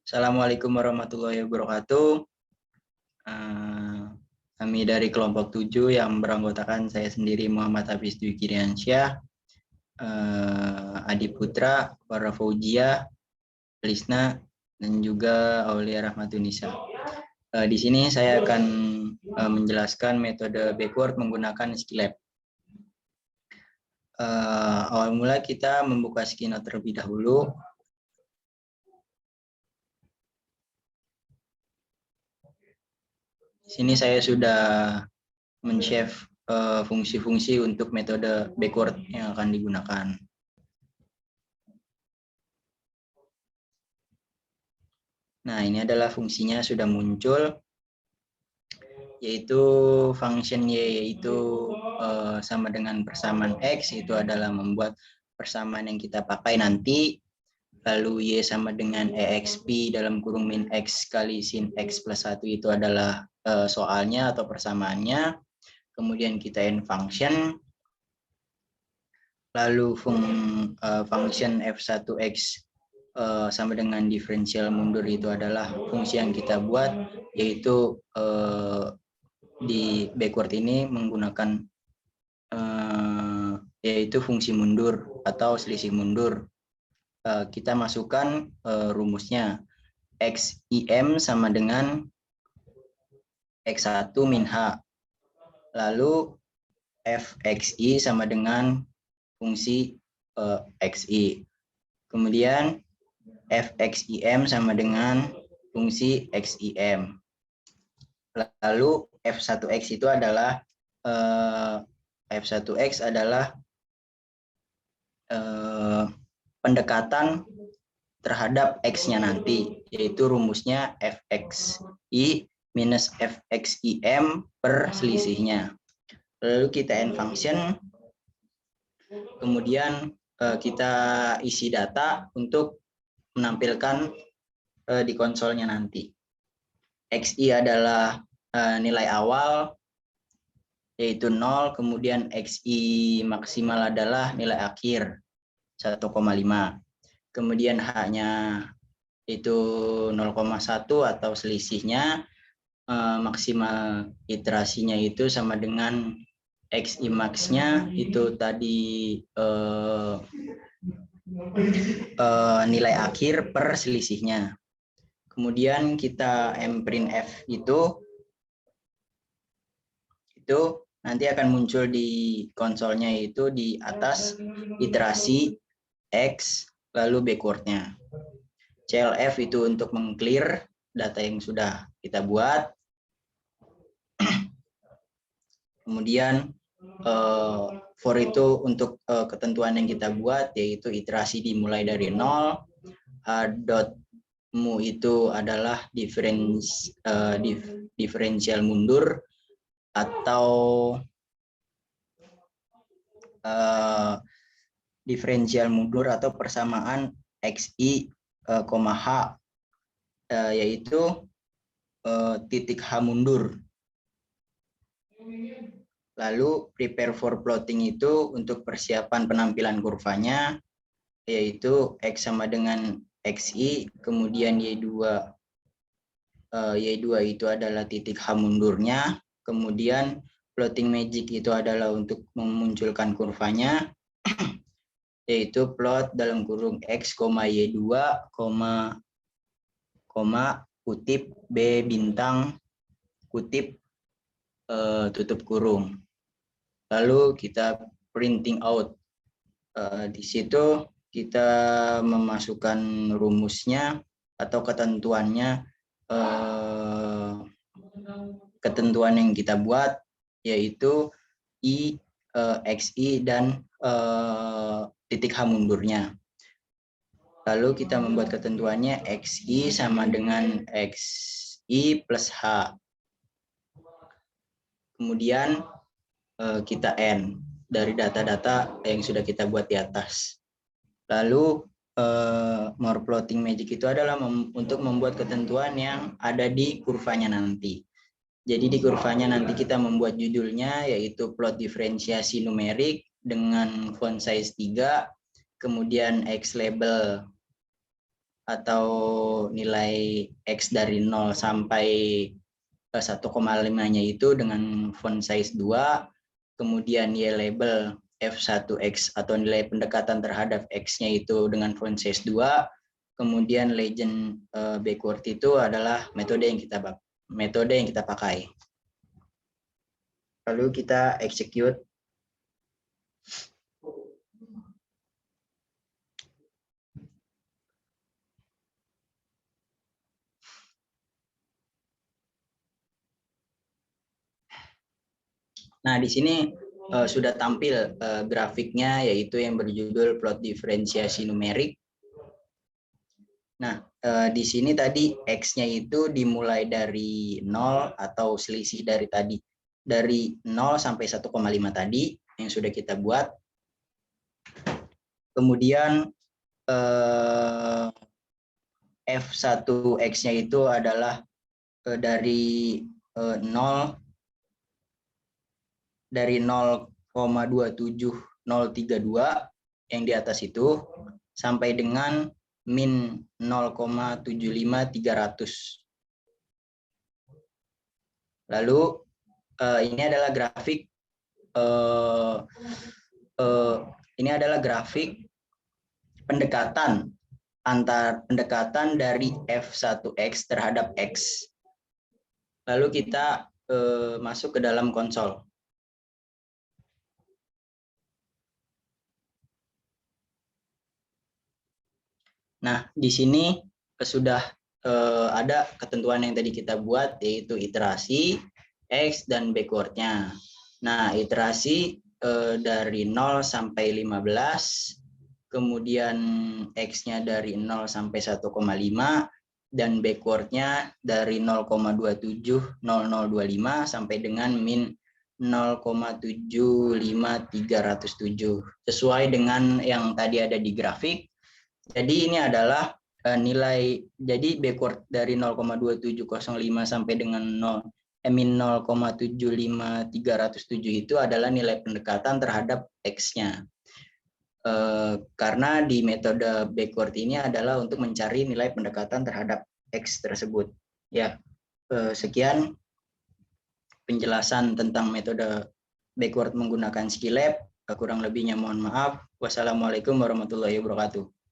Assalamualaikum warahmatullahi wabarakatuh. Kami dari kelompok 7 yang beranggotakan saya sendiri Muhammad Hafiz Dwi Kiriansyah, Adi Putra, Warra Fauzia, Lisna, dan juga Aulia Rahmatunisa. Di sini saya akan menjelaskan metode backward menggunakan Skillab. Awal mula kita membuka Skillnote terlebih dahulu. Di sini saya sudah men-save fungsi-fungsi untuk metode backward yang akan digunakan. Nah, ini adalah fungsinya sudah muncul, yaitu function Y yaitu sama dengan persamaan X, itu adalah membuat persamaan yang kita pakai nanti. Lalu Y sama dengan EXP dalam kurung min X kali sin X plus 1 itu adalah soalnya atau persamaannya. Kemudian kita end function. Lalu function f1x sama dengan diferensial mundur itu adalah fungsi yang kita buat, yaitu di backward ini menggunakan yaitu fungsi mundur atau selisih mundur. Kita masukkan rumusnya xim sama dengan x1 min h. Lalu fxi sama dengan fungsi xi. Kemudian fxim sama dengan fungsi xim. Lalu f1x itu adalah f1x adalah pendekatan terhadap x-nya nanti, yaitu rumusnya fxi minus fxim per selisihnya. Lalu kita end function, kemudian kita isi data untuk menampilkan di konsolnya nanti. Xi adalah nilai awal, yaitu 0, kemudian Xi maksimal adalah nilai akhir, 1,5. Kemudian H-nya itu 0,1 atau selisihnya, maksimal iterasinya itu sama dengan Xi max-nya itu tadi nilai akhir per selisihnya. Kemudian kita mprint f itu nanti akan muncul di konsolnya itu di atas iterasi x lalu backwardnya. clf itu untuk meng-clear data yang sudah kita buat. Kemudian for itu untuk ketentuan yang kita buat, yaitu iterasi dimulai dari 0. Mu itu adalah diferensial mundur atau diferensial mundur atau persamaan xi, h, yaitu titik h mundur. Lalu prepare for plotting itu untuk persiapan penampilan kurvanya, yaitu x sama dengan xi, kemudian y2 itu adalah titik h mundurnya, kemudian plotting magic itu adalah untuk memunculkan kurvanya, yaitu plot dalam kurung x, y2, kutip b bintang, kutip tutup kurung. Lalu kita printing out. Di situ kita memasukkan rumusnya atau ketentuannya, ketentuan yang kita buat, yaitu i, xi, dan titik h mundurnya. Lalu kita membuat ketentuannya xi sama dengan xi plus h. Kemudian kita end dari data-data yang sudah kita buat di atas. Lalu more plotting magic itu adalah untuk membuat ketentuan yang ada di kurvanya nanti. Jadi di kurvanya nanti kita membuat judulnya, yaitu plot diferensiasi numerik dengan font size 3, kemudian X label atau nilai X dari 0 sampai 1,5-nya itu dengan font size 2, kemudian Y label F1X atau nilai pendekatan terhadap X-nya itu dengan font size 2, kemudian legend backward itu adalah metode yang kita pakai. Lalu kita execute. Nah, di sini sudah tampil grafiknya, yaitu yang berjudul plot diferensiasi numerik. Nah, di sini tadi X-nya itu dimulai dari 0 atau selisih dari tadi. Dari 0 sampai 1,5 tadi yang sudah kita buat. Kemudian F1X-nya itu adalah dari 0 dari 0,27032 yang di atas itu sampai dengan min 0,75300. Lalu ini adalah grafik pendekatan dari F1X terhadap X. Lalu kita masuk ke dalam konsol. Nah, di sini sudah ada ketentuan yang tadi kita buat, yaitu iterasi, X, dan backward-nya. Nah, iterasi dari 0 sampai 15, kemudian X-nya dari 0 sampai 1,5, dan backward-nya dari 0,270025 sampai dengan min 0,75307, sesuai dengan yang tadi ada di grafik. Jadi ini adalah nilai, jadi backward dari 0,2705 sampai dengan min 0,75307 itu adalah nilai pendekatan terhadap X-nya. Karena di metode backward ini adalah untuk mencari nilai pendekatan terhadap X tersebut. Ya, sekian penjelasan tentang metode backward menggunakan Skilab. Kurang lebihnya mohon maaf. Wassalamualaikum warahmatullahi wabarakatuh.